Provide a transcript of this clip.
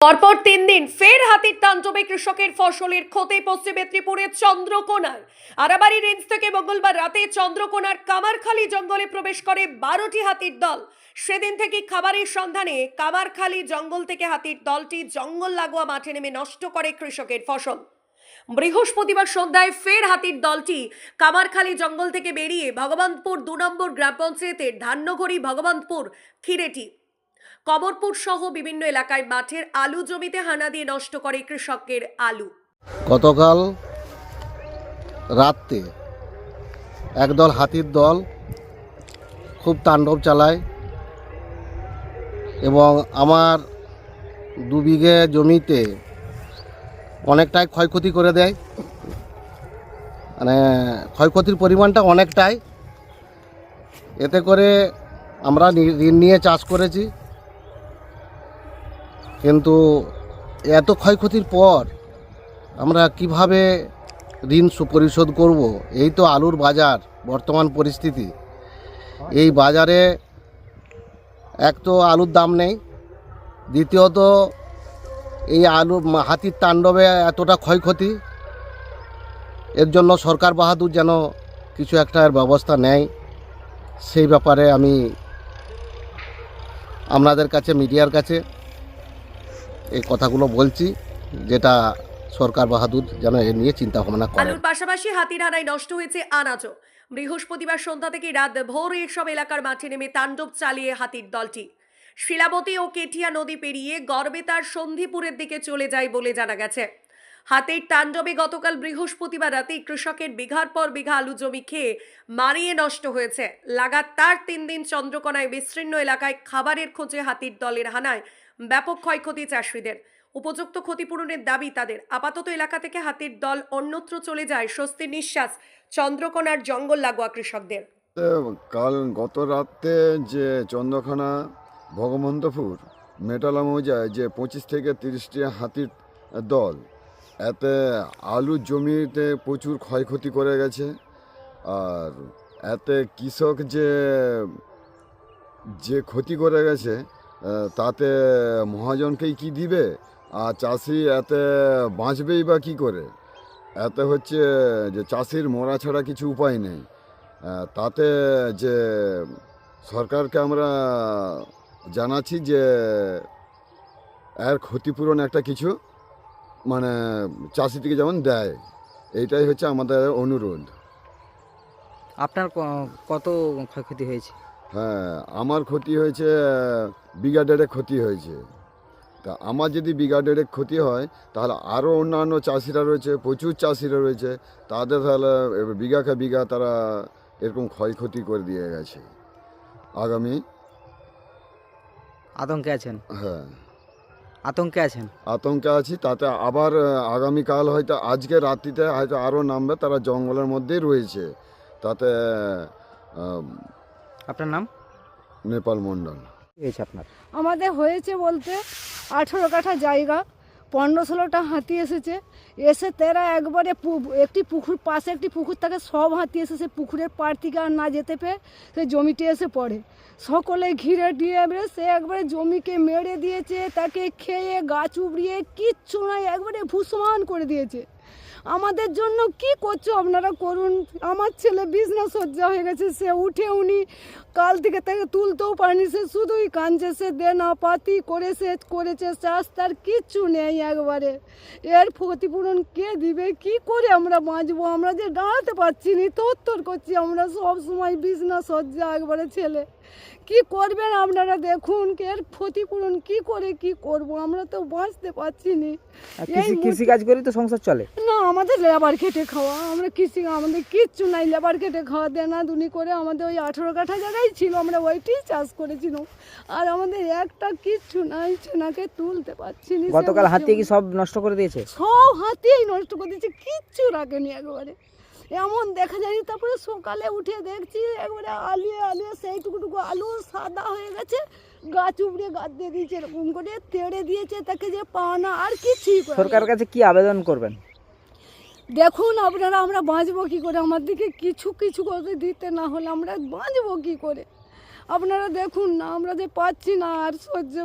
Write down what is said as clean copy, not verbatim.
পরপর 3 দিন ফের হাতির তাণ্ডবে কৃষকের ফসলের ক্ষতি পশ্চিম মেদিনীপুরের চন্দ্রকোনার আরাবাড়ি রেঞ্জ থেকে মঙ্গলবার রাতে চন্দ্রকোনার কামারখালী জঙ্গলে প্রবেশ করে 12টি হাতির দল। সেদিন থেকে খাবারের সন্ধানে কামারখালী জঙ্গল থেকে হাতির দলটি জঙ্গল লাগোয়া মাঠে নেমে নষ্ট করে কৃষকের ফসল। বৃহস্পতিবার সন্ধ্যায় ফের হাতির দলটি কামারখালী জঙ্গল থেকে বেরিয়ে ভগবানপুর 2 নম্বর গ্রাম পঞ্চায়েতের ধান্যঘড়ি ভগবানপুর খিরেটি কমরপুর সহ বিভিন্ন এলাকায় মাঠের আলু জমিতে হানা দিয়ে নষ্ট করে কৃষকের আলু। গতকাল রাতে একদল হাতির দল খুব তাণ্ডব চালায় এবং আমার 2 বিঘে জমিতে অনেকটাই ক্ষয়ক্ষতি করে দেয়। মানে ক্ষয়ক্ষতির পরিমাণটা অনেকটাই। এতে করে আমরা ঋণ নিয়ে চাষ করেছি, কিন্তু এত ক্ষয়ক্ষতির পর আমরা কিভাবে ঋণ পরিশোধ করব? এই তো আলুর বাজার বর্তমান পরিস্থিতি। এই বাজারে এক তো আলুর দাম নেই, দ্বিতীয়ত এই আলু হাতির তাণ্ডবে এতটা ক্ষয়ক্ষতি। এর জন্য সরকার বাহাদুর যেন কিছু একটা ব্যবস্থা নেয়, সেই ব্যাপারে আমি আপনাদের কাছে, মিডিয়ার কাছে এই কথাগুলো বলছি, যেটা সরকার বাহাদুর যেন এ নিয়ে চিন্তা ভাবনা করে। আলুর পাশাপাশি হাতির হানায় নষ্ট হয়েছে আনাজও। বৃহস্পতিবার সন্ধ্যা থেকে রাত ভোর এসব এলাকার মাঠে নেমে তাণ্ডব চালিয়ে হাতির দলটি শিলাবতী ও কেঠিয়া নদী পেরিয়ে গড়বেতার সন্ধিপুরের দিকে চলে যায় বলে জানা গেছে। হাতির তাণ্ডবে গতকাল বৃহস্পতিবার রাতে কৃষকের বিঘার পর বিঘা আলু জমি খেয়ে মারিয়ে নষ্ট হয়েছে। লাগাতার 3 দিন চন্দ্রকোনায় বিস্তীর্ণ এলাকায় খাবারের খোঁজে হাতির দলের হানায় ব্যাপক ক্ষয়ক্ষতি চাষিদের। উপযুক্ত ক্ষতিপূরণের দাবি তাদের। আপাতত এলাকা থেকে হাতির দল অন্যত্র চলে যায় স্বস্তির নিঃশ্বাস চন্দ্রকোনার জঙ্গল লাগোয়া কৃষকদের। গত রাতে যে চন্দ্রকোনা ভগবন্তপুর মেটালা মৌজায় যে 25 থেকে 30টি হাতির দল এতে আলুর জমিতে প্রচুর ক্ষয়ক্ষতি করে গেছে। আর এতে কৃষক যে ক্ষতি করে গেছে তাতে মহাজনকেই কি দিবে, আর চাষি এতে বাঁচবেই বা কী করে? এতে হচ্ছে যে চাষির মরা ছাড়া কিছু উপায় নেই। তাতে যে সরকারকে আমরা জানাচ্ছি যে এর ক্ষতিপূরণ একটা কিছু মানে চাষি থেকে যেমন দেয়, এইটাই হচ্ছে আমাদের অনুরোধ। আপনার কত ক্ষয়ক্ষতি হয়েছে? হ্যাঁ, আমার ক্ষতি হয়েছে বিঘা 1.5 ক্ষতি হয়েছে। তা আমার যদি বিঘা 1.5 ক্ষতি হয়, তাহলে আরও অন্যান্য চাষিরা রয়েছে, প্রচুর চাষিরা রয়েছে, তাদের তাহলে বিঘাকে বিঘা তারা এরকম ক্ষয়ক্ষতি করে দিয়ে গেছে। আগামী আতঙ্কে আছেন? হ্যাঁ, আতঙ্কে আছেন? আতঙ্কে আছি। তাতে আবার আগামীকাল হয়তো, আজকে রাত্রিতে হয়তো আরও নামবে, তারা জঙ্গলের মধ্যেই রয়েছে। তাতে আপনার নাম? নেপাল মণ্ডল। হয়েছে আপনার? আমাদের হয়েছে বলতে 18 কাঠা জায়গা, 15-16টা হাতি এসেছে। এসে তারা একবারে একটি পুকুর পাশে, একটি পুকুর থাকে, সব হাতি এসে সে পুকুরের পাড় থেকে আর না যেতে পেয়ে সে জমিতে এসে পড়ে। সকলে ঘিরে দিয়ে সে একবারে জমিকে মেরে দিয়েছে, তাকে খেয়ে গাছ উবড়িয়ে কিচ্ছু নাই একবারে ভূসমান করে দিয়েছে। আমাদের জন্য কি করছো আপনারা করুন। আমার ছেলে বিজনেস সজ্জা হয়ে গেছে, সে উঠে উনি কাল থেকে তাকে তুলতেও পারেনি, সে শুধুই কাঁদছে। সে দেনা পাতি করে সে করেছে চাষ, তার কিচ্ছু নেই একবারে। এর ক্ষতিপূরণ কে দিবে? কি করে আমরা বাঁচবো? আমরা যে দাঁড়াতে পারছি না, তোর করছি আমরা সব সময় বিজনেস সজ্জা একবারে ছেলে। কি করবেন আপনারা দেখুন, এর ক্ষতিপূরণ কি করে কি করব? আমরা তো বাঁচতে পারছি না। কৃষি কাজ করে তো সংসার চলে না, আমাদের লেবার খেটে খাওয়া, আমরা কৃষি, আমাদের কিচ্ছু নাই। লেবার খেটে খাওয়া, দেনা দুনি করে আমাদের ওই 18 কাঠা জায়গায় ছিল, আমরা ওইটাই চাষ করেছিলাম। আর আমাদের একটা কিচ্ছু নাই, ছেনাকে তুলতে পারছি না। গতকাল হাতি কি সব নষ্ট করে দিয়েছে? সব হাতিই নষ্ট করে দিয়েছে, কিচ্ছু রাখেনি একবারে, এমন দেখা যায়নি। তারপরে সকালে উঠে দেখছি একবারে আলিয়ে আলিয়ে সেইটুকুটুকু আলু সাদা হয়ে গেছে, গাছ উপড়ে গাছ দিয়ে দিয়েছে, এরকম করে তেড়ে দিয়েছে তাকে, যে পাওনা আর কিছুই। সরকারের কাছে কি আবেদন করবেন? দেখুন আপনারা, আমরা বাঁচবো কী করে? আমার দিকে কিছু করে দিতে না হলে আমরা বাঁচবো কী করে? আপনারা দেখুন না, আমরা যে পাচ্ছি না আর সহ্য